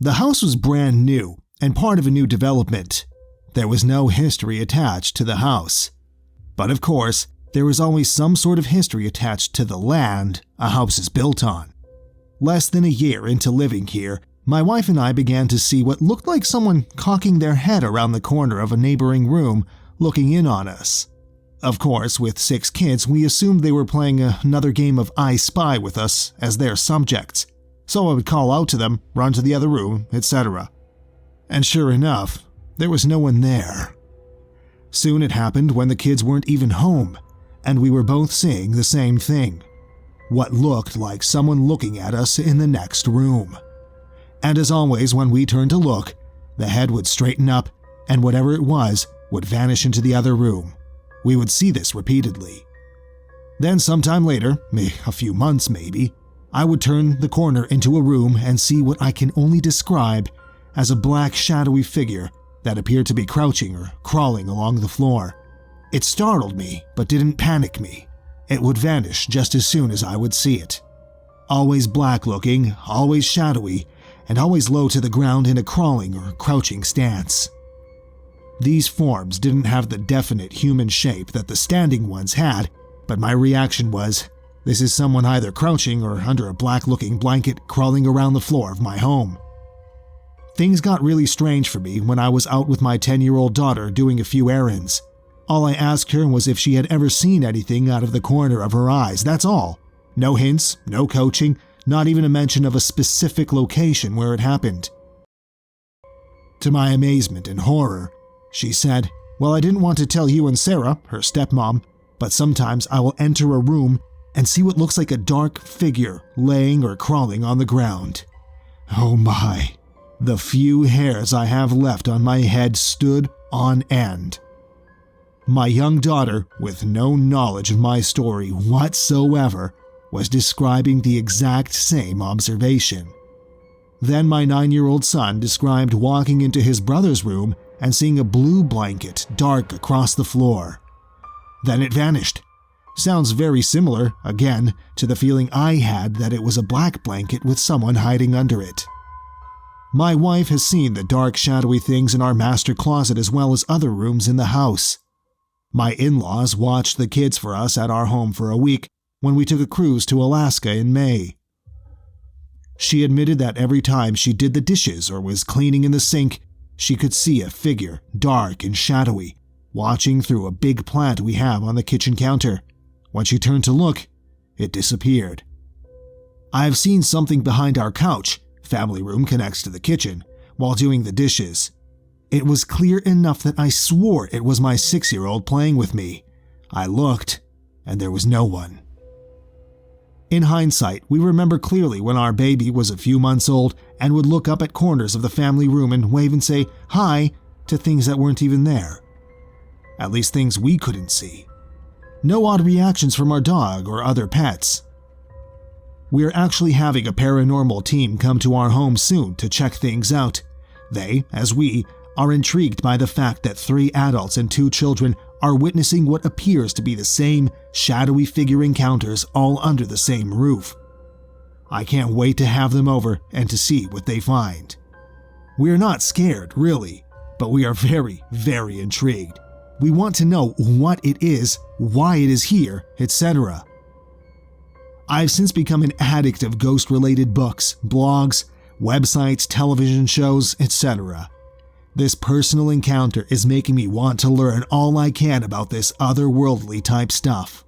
The house was brand new and part of a new development. There was no history attached to the house. But of course, there is always some sort of history attached to the land a house is built on. Less than a year into living here, my wife and I began to see what looked like someone cocking their head around the corner of a neighboring room, looking in on us. Of course, with 6 kids, we assumed they were playing another game of I Spy with us as their subjects, so I would call out to them, run to the other room, etc. And sure enough, there was no one there. Soon it happened when the kids weren't even home, and we were both seeing the same thing. What looked like someone looking at us in the next room. And as always, when we turned to look, the head would straighten up, and whatever it was would vanish into the other room. We would see this repeatedly. Then sometime later, a few months maybe, I would turn the corner into a room and see what I can only describe as a black shadowy figure that appeared to be crouching or crawling along the floor. It startled me, but didn't panic me. It would vanish just as soon as I would see it. Always black looking, always shadowy, and always low to the ground in a crawling or crouching stance. These forms didn't have the definite human shape that the standing ones had, but my reaction was, this is someone either crouching or under a black-looking blanket crawling around the floor of my home. Things got really strange for me when I was out with my 10-year-old daughter doing a few errands. All I asked her was if she had ever seen anything out of the corner of her eyes, that's all. No hints, no coaching, not even a mention of a specific location where it happened. To my amazement and horror, she said, "Well, I didn't want to tell you and Sarah, her stepmom, but sometimes I will enter a room and see what looks like a dark figure laying or crawling on the ground." Oh my, the few hairs I have left on my head stood on end. My young daughter, with no knowledge of my story whatsoever, was describing the exact same observation. Then my 9-year-old son described walking into his brother's room and seeing a blue blanket dark across the floor. Then it vanished. Sounds very similar, again, to the feeling I had that it was a black blanket with someone hiding under it. My wife has seen the dark shadowy things in our master closet as well as other rooms in the house. My in-laws watched the kids for us at our home for a week when we took a cruise to Alaska in May. She admitted that every time she did the dishes or was cleaning in the sink, she could see a figure, dark and shadowy, watching through a big plant we have on the kitchen counter. When she turned to look, it disappeared. I have seen something behind our couch, family room connects to the kitchen, while doing the dishes. It was clear enough that I swore it was my 6-year-old playing with me. I looked, and there was no one. In hindsight, we remember clearly when our baby was a few months old and would look up at corners of the family room and wave and say hi to things that weren't even there. At least things we couldn't see. No odd reactions from our dog or other pets. We are actually having a paranormal team come to our home soon to check things out. They, as we, are intrigued by the fact that 3 adults and 2 children are witnessing what appears to be the same shadowy figure encounters all under the same roof. I can't wait to have them over and to see what they find. We're not scared, really, but we are very, very intrigued. We want to know what it is, why it is here, etc. I've since become an addict of ghost-related books, blogs, websites, television shows, etc. This personal encounter is making me want to learn all I can about this otherworldly type stuff.